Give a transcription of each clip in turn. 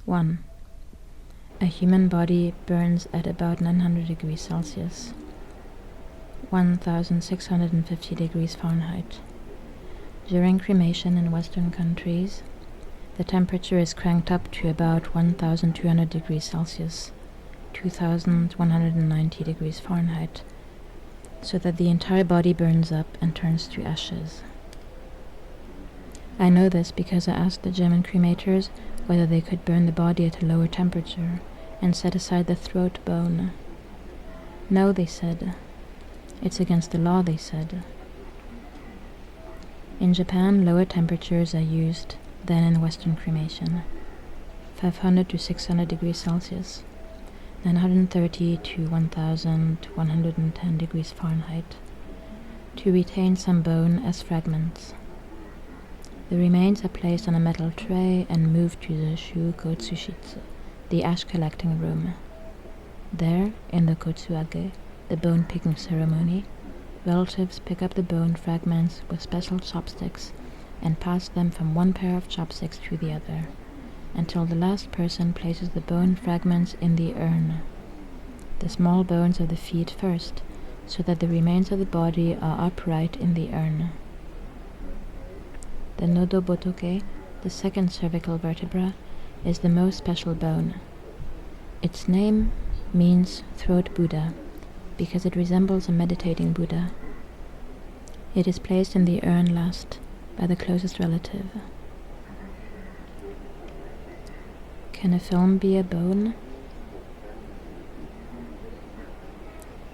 1. A human body burns at about 900 degrees Celsius, 1650 degrees Fahrenheit. During cremation in Western countries, the temperature is cranked up to about 1200 degrees Celsius, 2190 degrees Fahrenheit, so that the entire body burns up and turns to ashes. I know this because I asked the German cremators whether they could burn the body at a lower temperature and set aside the throat bone. No, they said. It's against the law, they said. In Japan, lower temperatures are used than in Western cremation. 500 to 600 degrees Celsius, 930 to 1110 degrees Fahrenheit, to retain some bone as fragments. The remains are placed on a metal tray and moved to the Shukotsushitsu, the ash collecting room. There, in the Kotsuage, the bone picking ceremony, relatives pick up the bone fragments with special chopsticks and pass them from one pair of chopsticks to the other, until the last person places the bone fragments in the urn. The small bones of the feet first, so that the remains of the body are upright in the urn. The nodobotoke, the second cervical vertebra, is the most special bone. Its name means throat Buddha, because it resembles a meditating Buddha. It is placed in the urn last, by the closest relative. Can a film be a bone?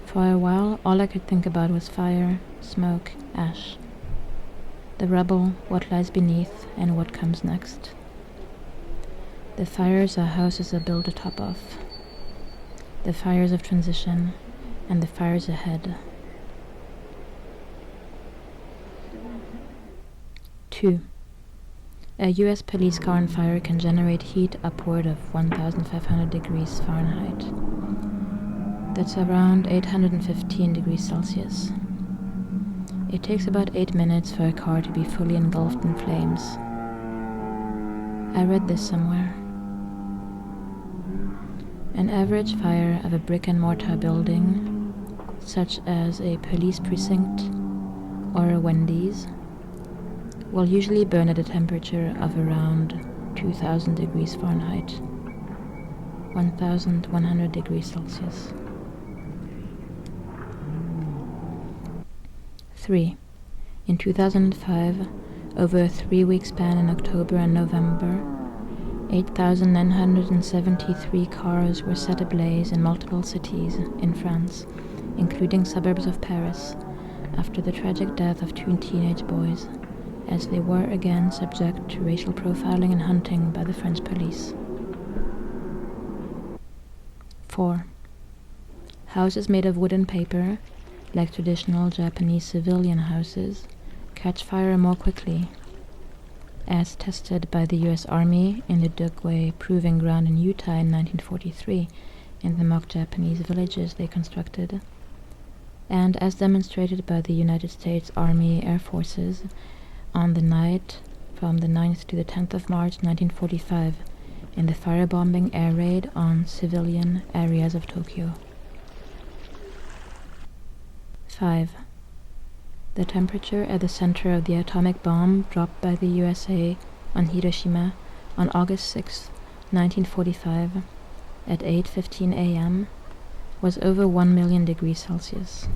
For a while, all I could think about was fire, smoke, ash. The rubble, what lies beneath, and what comes next. The fires our houses are built atop of. The fires of transition, and the fires ahead. 2. A US police car on fire can generate heat upward of 1500 degrees Fahrenheit. That's around 815 degrees Celsius. It takes about 8 minutes for a car to be fully engulfed in flames. I read this somewhere. An average fire of a brick-and-mortar building, such as a police precinct or a Wendy's, will usually burn at a temperature of around 2000 degrees Fahrenheit, 1100 degrees Celsius. 3. In 2005, over a 3-week span in October and November, 8,973 cars were set ablaze in multiple cities in France, including suburbs of Paris, after the tragic death of 2 teenage boys, as they were again subject to racial profiling and hunting by the French police. 4. Houses made of wood and paper, like traditional Japanese civilian houses, catch fire more quickly, as tested by the US Army in the Dugway Proving Ground in Utah in 1943 in the mock Japanese villages they constructed, and as demonstrated by the United States Army Air Forces on the night from the 9th to the 10th of March 1945 in the firebombing air raid on civilian areas of Tokyo. 5. The temperature at the center of the atomic bomb dropped by the USA on Hiroshima on August 6, 1945, at 8:15 a.m. was over 1 million degrees Celsius,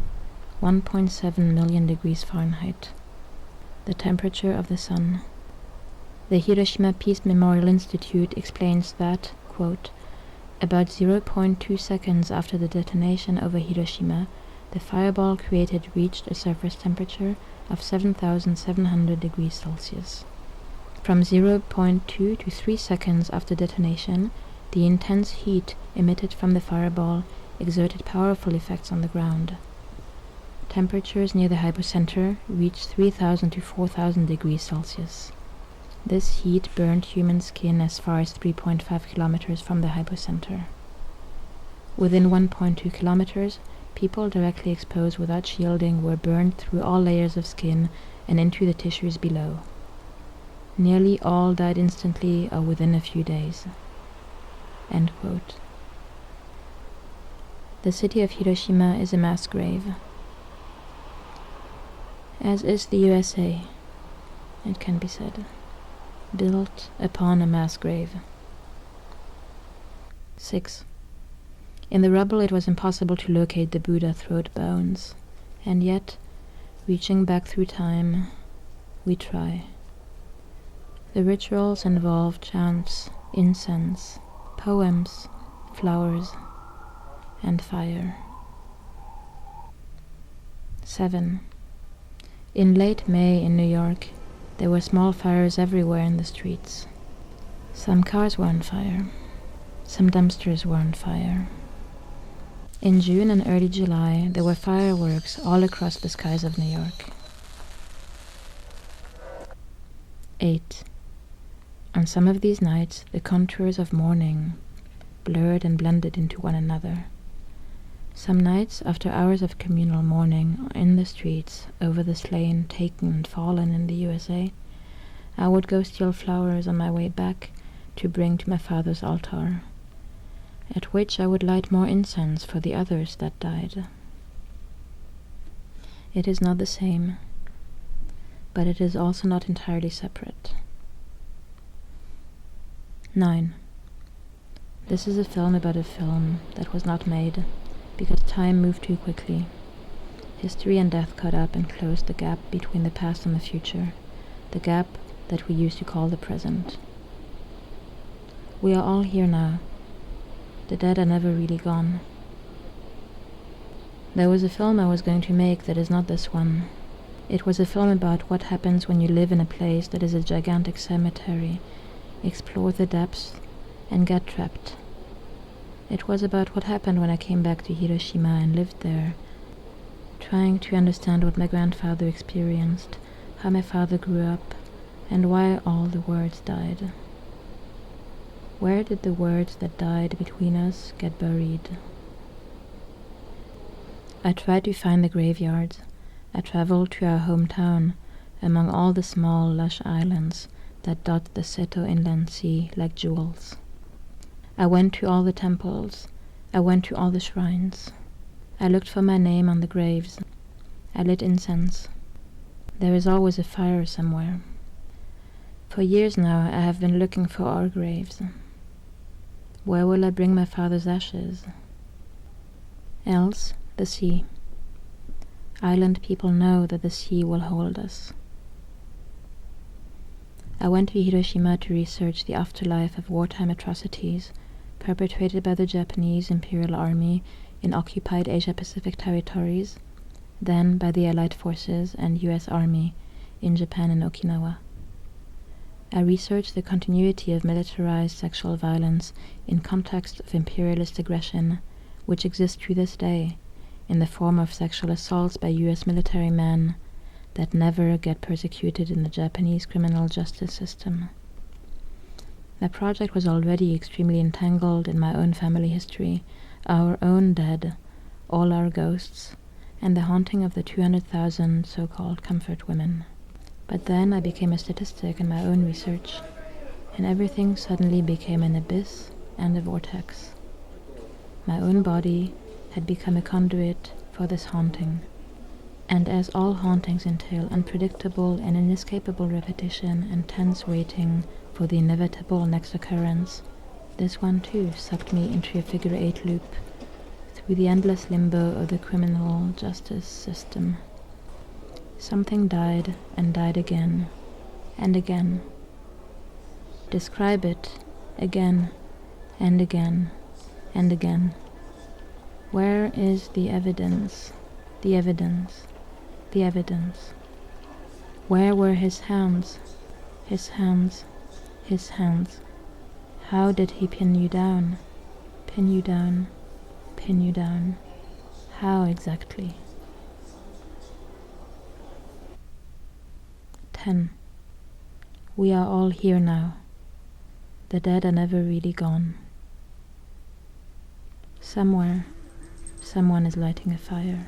1.7 million degrees Fahrenheit. The temperature of the sun. The Hiroshima Peace Memorial Institute explains that, quote, about 0.2 seconds after the detonation over Hiroshima, the fireball created reached a surface temperature of 7,700 degrees Celsius. From 0.2 to 3 seconds after detonation, the intense heat emitted from the fireball exerted powerful effects on the ground. Temperatures near the hypocenter reached 3,000 to 4,000 degrees Celsius. This heat burned human skin as far as 3.5 kilometers from the hypocenter. Within 1.2 kilometers, people directly exposed without shielding were burned through all layers of skin and into the tissues below. Nearly all died instantly or within a few days. End quote. The city of Hiroshima is a mass grave, as is the USA, it can be said, built upon a mass grave. 6. In the rubble it was impossible to locate the Buddha throat bones, and yet, reaching back through time, we try. The rituals involve chants, incense, poems, flowers, and fire. 7. In late May in New York, there were small fires everywhere in the streets. Some cars were on fire. Some dumpsters were on fire. In June and early July, there were fireworks all across the skies of New York. 8. On some of these nights, the contours of mourning blurred and blended into one another. Some nights, after hours of communal mourning in the streets over the slain, taken, and fallen in the USA, I would go steal flowers on my way back to bring to my father's altar, at which I would light more incense for the others that died. It is not the same, but it is also not entirely separate. 9. This is a film about a film that was not made, because time moved too quickly. History and death caught up and closed the gap between the past and the future, the gap that we used to call the present. We are all here now. The dead are never really gone. There was a film I was going to make that is not this one. It was a film about what happens when you live in a place that is a gigantic cemetery, explore the depths, and get trapped. It was about what happened when I came back to Hiroshima and lived there, trying to understand what my grandfather experienced, how my father grew up, and why all the words died. Where did the words that died between us get buried? I tried to find the graveyards. I traveled to our hometown, among all the small, lush islands that dot the Seto Inland Sea like jewels. I went to all the temples. I went to all the shrines. I looked for my name on the graves. I lit incense. There is always a fire somewhere. For years now I have been looking for our graves. Where will I bring my father's ashes? Else, the sea. Island people know that the sea will hold us. I went to Hiroshima to research the afterlife of wartime atrocities perpetrated by the Japanese Imperial Army in occupied Asia-Pacific territories, then by the Allied forces and US Army in Japan and Okinawa. I researched the continuity of militarized sexual violence in context of imperialist aggression, which exists to this day in the form of sexual assaults by US military men that never get persecuted in the Japanese criminal justice system. My project was already extremely entangled in my own family history, our own dead, all our ghosts, and the haunting of the 200,000 so-called comfort women. But then I became a statistic in my own research, and everything suddenly became an abyss and a vortex. My own body had become a conduit for this haunting, and as all hauntings entail unpredictable and inescapable repetition and tense waiting for the inevitable next occurrence, this one too sucked me into a figure-8 loop through the endless limbo of the criminal justice system. Something died and died again and again. Describe it again and again and again. Where is the evidence? The evidence? The evidence? Where were his hands? His hands? His hands? How did he pin you down? Pin you down? Pin you down? How exactly? 10. We are all here now. The dead are never really gone. Somewhere, someone is lighting a fire.